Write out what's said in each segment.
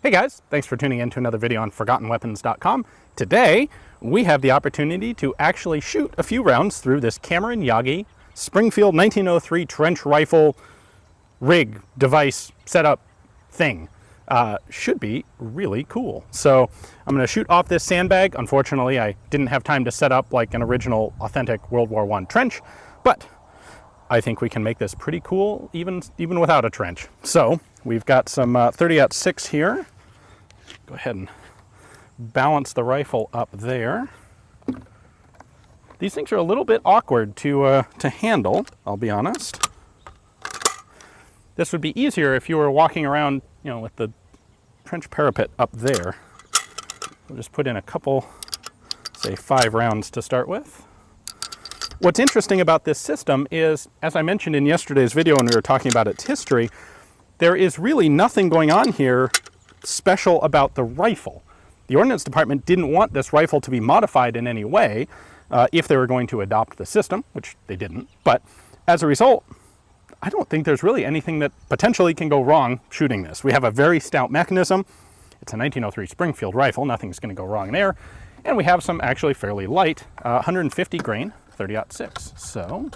Hey guys, thanks for tuning in to another video on ForgottenWeapons.com. Today, we have the opportunity to actually shoot a few rounds through this Cameron-Yaggi Springfield 1903 trench rifle rig, device, setup thing. Should be really cool. So I'm going to shoot off this sandbag. Unfortunately, I didn't have time to set up like an original authentic World War I trench, but I think we can make this pretty cool even without a trench. So we've got some 30-06 here. Go ahead and balance the rifle up there. These things are a little bit awkward to handle, I'll be honest. This would be easier if you were walking around, you know, with the trench parapet up there. We'll just put in a couple, say 5 rounds to start with. What's interesting about this system is, as I mentioned in yesterday's video when we were talking about its history, there is really nothing going on here special about the rifle. The Ordnance Department didn't want this rifle to be modified in any way if they were going to adopt the system, which they didn't. But as a result, I don't think there's really anything that potentially can go wrong shooting this. We have a very stout mechanism. It's a 1903 Springfield rifle. Nothing's going to go wrong there. And we have some actually fairly light 150 grain 30-06. So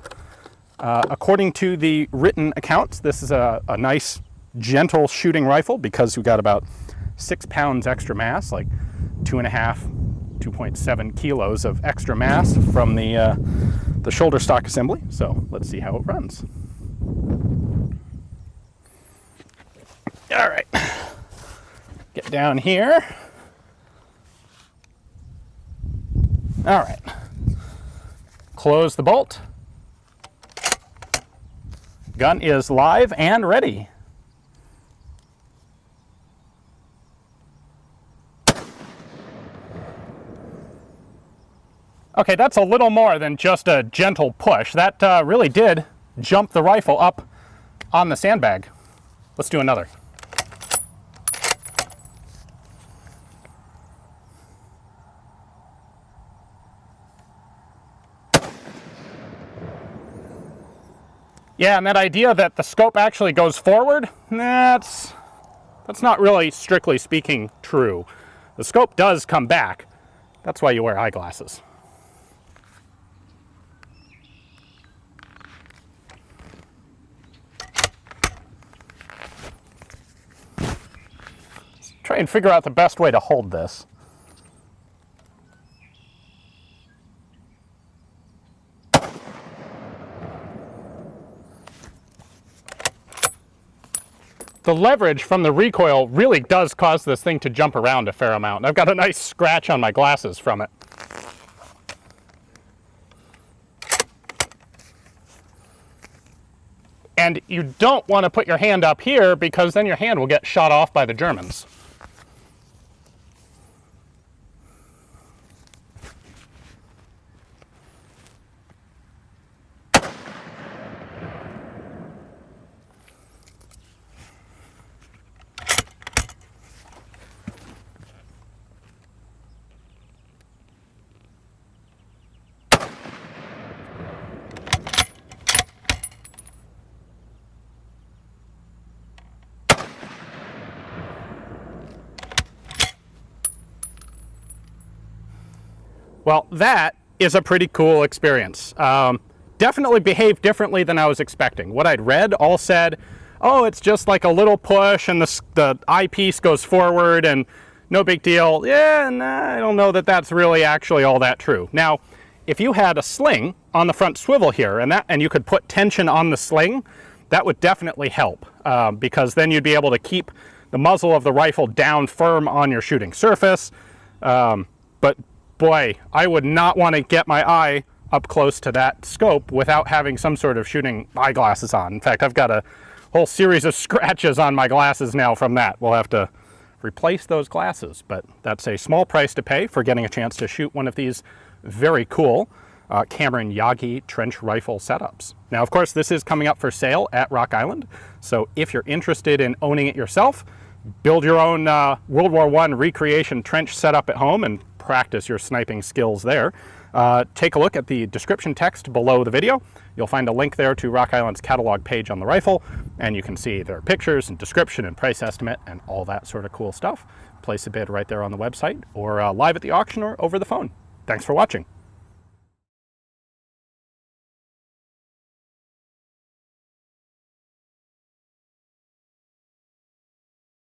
according to the written accounts, this is a nice gentle shooting rifle because we got about 6 pounds extra mass, like 2.7 kilos of extra mass from the shoulder stock assembly. So let's see how it runs. All right, get down here. All right, close the bolt. Gun is live and ready. Okay, that's a little more than just a gentle push. That really did jump the rifle up on the sandbag. Let's do another. Yeah, and that idea that the scope actually goes forward, that's not really, strictly speaking, true. The scope does come back. That's why you wear eyeglasses. Let's try and figure out the best way to hold this. The leverage from the recoil really does cause this thing to jump around a fair amount. I've got a nice scratch on my glasses from it. And you don't want to put your hand up here because then your hand will get shot off by the Germans. Well, that is a pretty cool experience. Definitely behaved differently than I was expecting. What I'd read all said, oh, it's just like a little push and the eyepiece goes forward and no big deal. Yeah, nah, I don't know that that's really actually all that true. Now, if you had a sling on the front swivel here and you could put tension on the sling, that would definitely help because then you'd be able to keep the muzzle of the rifle down firm on your shooting surface. But boy, I would not want to get my eye up close to that scope without having some sort of shooting eyeglasses on. In fact, I've got a whole series of scratches on my glasses now from that. We'll have to replace those glasses, but that's a small price to pay for getting a chance to shoot one of these very cool Cameron-Yaggi trench rifle setups. Now, of course, this is coming up for sale at Rock Island, so if you're interested in owning it yourself, build your own World War I recreation trench setup at home and practice your sniping skills there. take a look at the description text below the video. You'll find a link there to Rock Island's catalog page on the rifle, and you can see their pictures and description and price estimate and all that sort of cool stuff. Place a bid right there on the website, or live at the auction, or over the phone. Thanks for watching.